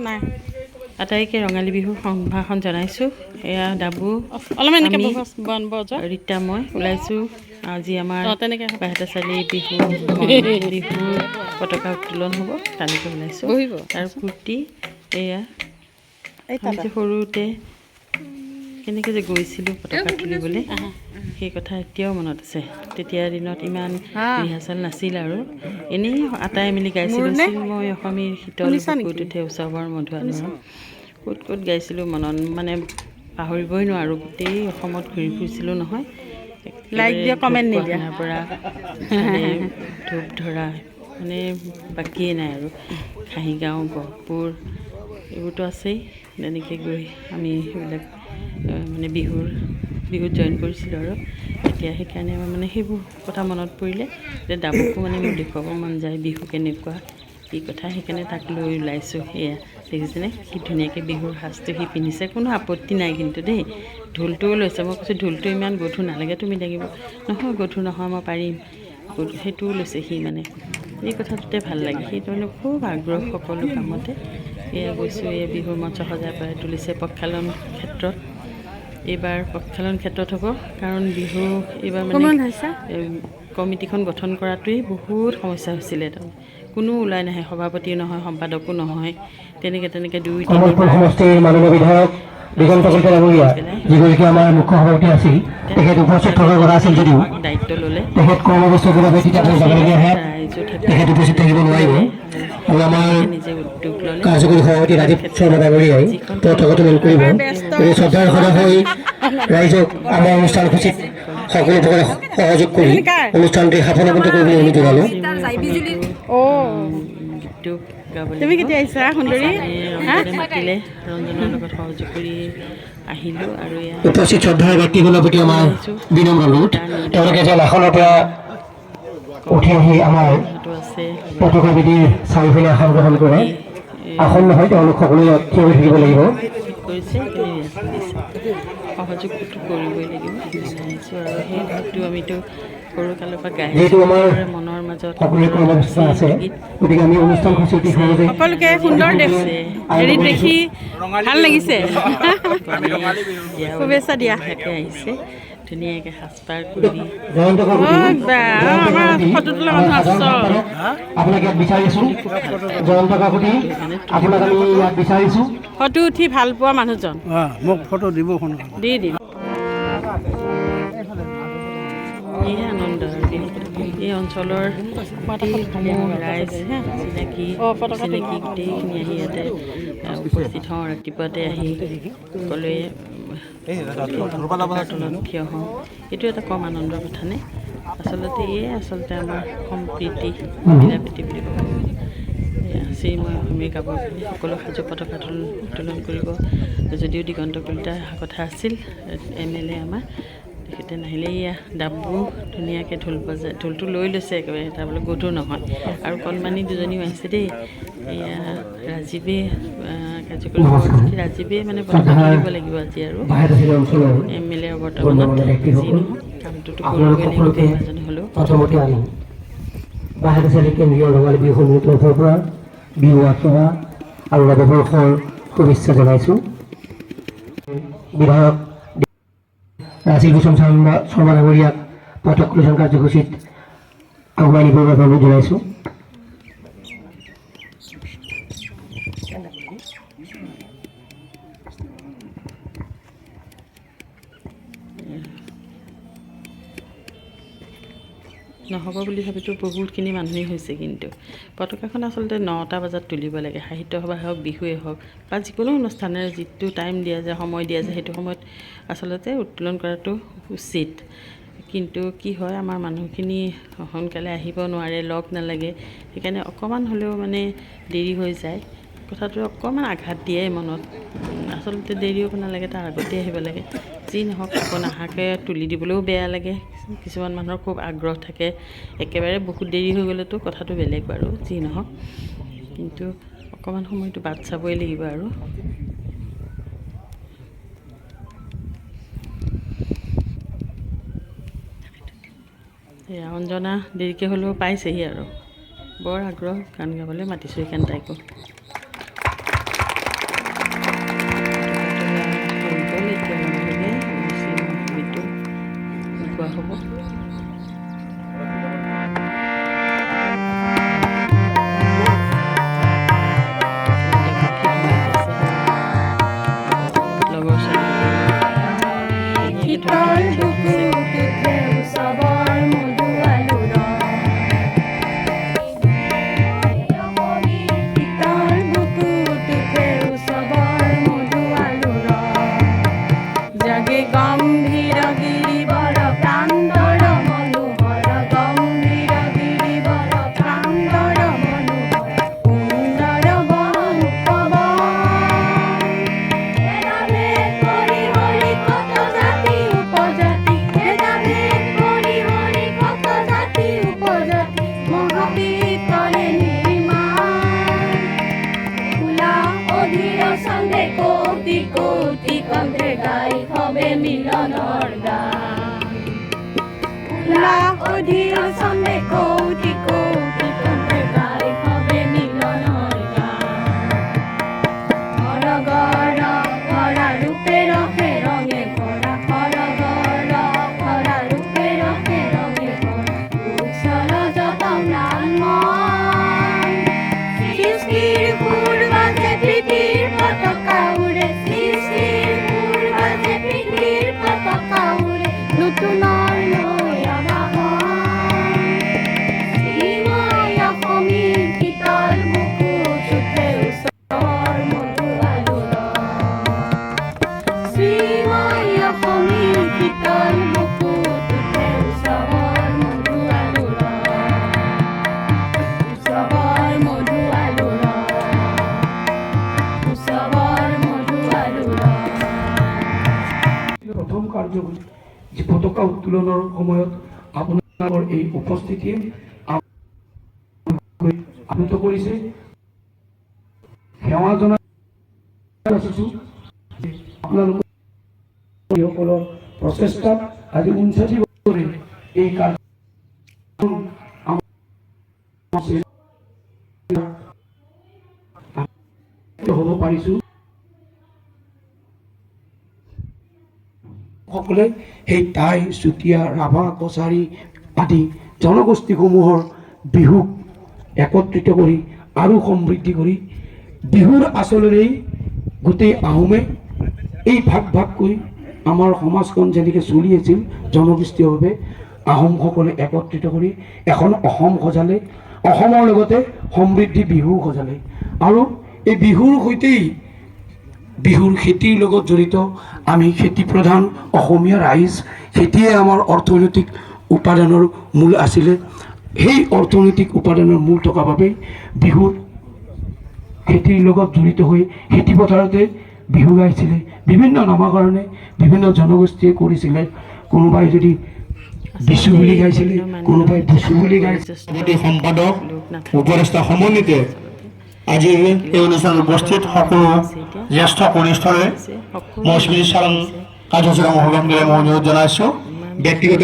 নাই আটাইকে ৰঙালী বিহু সম্ভাষণ জনাইছোঁ। এয়া ডাবু অলপমান এনেকৈ ৰীতা মই ওলাইছোঁ। আজি আমাৰ বাইহাটা চাৰিআলি বিহুৰ পতাকা উত্তোলন হ'ব, তালৈকে ওলাইছোঁ। আৰু কুৰ্তি এয়া আমি যে সৰুতে কেনেকৈ যে গৈছিলোঁ পতাকা তুলিবলৈ, সেই কথা এতিয়াও মনত আছে। তেতিয়াৰ দিনত ইমান ৰিহাৰ্চেল নাছিল আৰু এনেই আটাই মিলি গাইছিলোঁ। মই অসমীৰ শীতল বুকুত উঠে উৎসৱৰ মধুৰ নৰম, ক'ত ক'ত গাইছিলোঁ মনত মানে পাহৰিবই নোৱাৰোঁ। গোটেই অসমত ঘূৰি ফুৰিছিলোঁ নহয়। ঢকুৱাখানাৰ পৰা ধূপ ধৰা মানে বাকীয়ে নাই আৰু ঘাঁহিগাঁও, গহপুৰ এইবোৰতো আছেই। তেনেকৈ গৈ আমি সেইবিলাক মানে বিহুত জইন কৰিছিলোঁ আৰু এতিয়া সেইকাৰণে মানে সেইবোৰ কথা মনত পৰিলে এতিয়া ডাবুকো মানে মোৰ দেখুৱাব মন যায় বিহু কেনেকুৱা কি কথা। সেইকাৰণে তাক লৈ ওলাইছোঁ। সেয়া দেখিছেনে কি ধুনীয়াকৈ বিহুৰ সাজটো সি পিন্ধিছে, কোনো আপত্তি নাই কিন্তু দেই। ঢোলটোও লৈছে, মই কৈছোঁ ঢোলটো ইমান গধুৰ নালাগে, তুমি লাগিব। নহয় গধুৰ নহয়, মই পাৰিম। সেইটোও লৈছে সি, মানে এই কথাটোতে ভাল লাগে। সেইটো মানে খুব আগ্ৰহ সকলো কামতে। এয়া গৈছোঁ, এই বিহুৰ মঞ্চ সজাই পৰাই তুলিছে প্ৰক্ষালন ক্ষেত্ৰত। এইবাৰ প্ৰক্ষালন ক্ষেত্ৰত হ'ব, কাৰণ বিহু এইবাৰ মানে কমিটিখন গঠন কৰাটোৱেই বহুত সমস্যা হৈছিলে। কোনো ওলাই নাহে, সভাপতিও নহয়, সম্পাদকো নহয়। তেনেকৈ দুই তিনিবাৰ সমষ্টিৰ মাননীয় বিধায়ক দিগন্ত কলিতা ডাঙৰীয়া, যিগৰাকী আমাৰ মুখ্য সভাপতি আছিল, তেখেত উপস্থিত থকাৰ কথা আছিল যদিও দায়িত্ব ল'লে। তেখেত কৰ্মব্যস্ত বাবে যাবলগীয়া হোৱাত ৰাইজো তেখেত উপস্থিত থাকিব নোৱাৰিব। আৰু আমাৰ নিজে উদ্যোগ ল'লে। কাৰ্যকৰী সভাপতি ৰাজীৱ শৰ্মা ডাঙৰীয়াই পতাকা উত্তোলন কৰিব। শ্ৰদ্ধাৰ সদা হৈ ৰাইজক আমাৰ অনুষ্ঠানসূচীত সকলো প্ৰকাৰে সহযোগ কৰি অনুষ্ঠানটি সাফল্যমণ্ডিত কৰিবলৈ অনুৰোধ জনালোঁ। গীতটোক গাবলৈ মাতিলে, ৰঞ্জনৰ লগত সহযোগ কৰি আহিলোঁ। আৰু উপস্থিত শ্ৰদ্ধাৰ ব্যক্তিসকলৰ প্ৰতি আমাৰ বিনম্ৰ অনুৰোধ, তেওঁলোকে যেন আসনৰ পৰা উঠি আহি আমাৰ পতাকা বেদীৰ চাৰিওফালে আসন গ্ৰহণ কৰে। আসন নহয়, তেওঁলোক সকলোৱে থিয় হৈ থাকিব লাগিব। কৰিছে সহযোগটো কৰিবই লাগিব জনাইছোঁ। আৰু সেই গীতটো আমিতো সৰুকালৰ পৰা গাইছোঁ, মনৰ মাজত সকলোৰে কৰ্মব্যস্ততা আছে, গতিকে আমি অনুষ্ঠানসূচী অতি সহজে সকলোকে সুন্দৰ হেৰিত দেখি ভাল লাগিছে। শুভেচ্ছা দিয়া। আহিছে ধুনীয়াকৈ সাজপাৰ কৰি ফটো তোলা মানুহ আপোনাক ইয়াত বিচাৰিছোঁ। জয়ন্ত কাকতি, আপোনাক আমি ইয়াত বিচাৰিছোঁ। ফটো উঠি ভাল পোৱা মানুহজন মোক ফটো দিব দি দিম। এই আনন্দ এই অঞ্চলৰ গোটেইসমূহ ৰাইজ চিনাকি গোটেইখিনি আহি ইয়াতে উপস্থিত হওঁ। ৰাতিপুৱাতে আহি সকলোৱে তলত থিয় হওঁ। এইটো এটা কম আনন্দৰ কথা নে? আচলতে আমাৰ সম্প্ৰীতি মিলাপ্ৰীতি বুলি ক'ব লাগিব। মই অসমীয়া গাবৰ কাৰণে সকলো সাজু পতাকা উত্তোলন কৰিব। যদিও দিগন্ত কলিতাৰ কথা আছিল MLA আমাৰ, তেখেতে নাহিলে। এয়া ডাবু ধুনীয়াকৈ ঢোলটো লৈ লৈছে, একেবাৰে এটা বোলে গধুৰ নহয়। আৰু কণমানি দুজনীও আহিছে দেই। এয়া ৰাজীৱে কাৰ্যকৰী সভাপতি ৰাজীৱে মানে পতাকা তুলিব লাগিব আজি। আৰু MLA বৰ্তমানত যি নহওক কামটোতো কৰিবই লাগিব কেইবাজনী হ'লেও। প্ৰথমতে আমি বাইহাটা চাৰিআলি কেন্দ্ৰীয় ৰঙালী বিহু সমিতিৰ তৰফৰ পৰা বিহু সেৱা আৰু নৱবৰ্ষৰ শুভেচ্ছা জনাইছোঁ। বিধায়ক ৰাজীৱ ভূষণ শৰ্মা ডাঙৰীয়াক পতাকা উত্তোলন কাৰ্যসূচীত আগুৱাই নিবৰ বাবে অনুৰোধ জনাইছোঁ। নহ'ব বুলি ভাবিতো বহুতখিনি মানুহেই হৈছে, কিন্তু পতাকাখন আচলতে 9টা বজাত তুলিব লাগে। সাহিত্য সভা হওক, বিহুৱে হওক বা যিকোনো অনুষ্ঠানেৰে যিটো টাইম দিয়া যায়, সময় দিয়া যায়, সেইটো সময়ত আচলতে উত্তোলন কৰাটো উচিত। কিন্তু কি হয়, আমাৰ মানুহখিনি সোনকালে আহিব নোৱাৰে, লগ নালাগে, সেইকাৰণে অকণমান হ'লেও মানে দেৰি হৈ যায়। কথাটো অকণমান আঘাত দিয়ে মনত। আচলতে দেৰি হ'ব নালাগে, তাৰ আগতে আহিব লাগে। যি নহওক আকৌ নাহাকৈ তুলি দিবলৈও বেয়া লাগে। কিছুমান মানুহৰ খুব আগ্ৰহ থাকে, একেবাৰে বহুত দেৰি হৈ গ'লেতো কথাটো বেলেগ বাৰু। যি নহওক কিন্তু অকণমান সময়টো বাট চাবই লাগিব। আৰু এয়া অঞ্জনা দেৰিকৈ হ'লেও পাইছেহি আৰু বৰ আগ্ৰহ গান গাবলৈ মাতিছোঁ সেইকাৰণে তাইকো। ছন্দে কোটি কোটি কণ্ঠে গাই হবে মিলনৰ গান উল্লাস অধীৰ ছন্দে কোটি কোটি কণ্ঠে গাই হবে মিলনৰ গান সৰগৰ ভৰা ৰূপে ৰসে ৰঙে ভৰা সৰগৰ ভৰা ৰূপে ৰসে ৰঙে ভৰা উচ্ছল যতন নামন সৃষ্টিৰ সুৰ বাজে প্ৰীতিৰ পতাকা উৰে সৃষ্টিৰ সুৰ বাজে প্ৰীতিৰ পতাকা উৰে নতুনৰ নয়া বাহন শ্ৰীময় অসমীৰ শীতল বুকুত উঠে উৎসৱৰ মধু আলোড়ন শ্ৰীময় অসমীৰ শীতল বুকুত উঠে উৎসৱৰ মধু আলোড়ন উৎসৱৰ মধু আলোড়ন উৎসৱৰ মধু আলোড়ন প্ৰথম কাৰ্যসূচী যে পতাকা উত্তোলনৰ সময়ত আপোনালোকৰ এই উপস্থিতিয়ে আপ্লুত কৰিছে সেৱা জনাই আছোঁ আপোনালোকৰ প্ৰচেষ্টাত আজি 59 বছৰে এই হ'ব পাৰিছোঁ সকলে সেই টাই চুতীয়া ৰাভা কছাৰী আদি জনগোষ্ঠীসমূহৰ বিহুক একত্ৰিত কৰি আৰু সমৃদ্ধি কৰি বিহুৰ আচলেৰেই গোটেই আহোমে এই ভাগ ভাগকৈ আমাৰ সমাজখন যেনেকৈ চলি আছিল জনগোষ্ঠীয়ভাৱে আহোমসকলে একত্ৰিত কৰি এখন অসম সজালে অসমৰ লগতে সমৃদ্ধি বিহু সজালে আৰু এই বিহুৰ সৈতেই বিহুৰ খেতিৰ লগত জড়িত আমি খেতি প্ৰধান অসমীয়া ৰাইজ খেতিয়ে আমাৰ অৰ্থনৈতিক উপাদানৰ মূল আছিলে সেই অৰ্থনৈতিক উপাদানৰ মূল থকা বাবেই বিহুৰ খেতিৰ লগত জড়িত হৈ খেতি পথাৰতে বিহু গাইছিলে বিভিন্ন নামাকৰণে বিভিন্ন জনগোষ্ঠীয়ে কৰিছিলে কোনোবাই যদি বিচু বুলি গাইছিলে কোনোবাই বুচু বুলি গাইছিলে সম্পাদক উপদেষ্টা সমন্বিতে আজিৰ এই অনুষ্ঠানত উপস্থিত সকলো জ্যেষ্ঠ কনিষ্ঠৰে মই স্মৃতি চাৰণ কাৰ্যসূচী অংশগ্ৰহণ কৰি মই অনুৰোধ জনাইছোঁ ব্যক্তিগত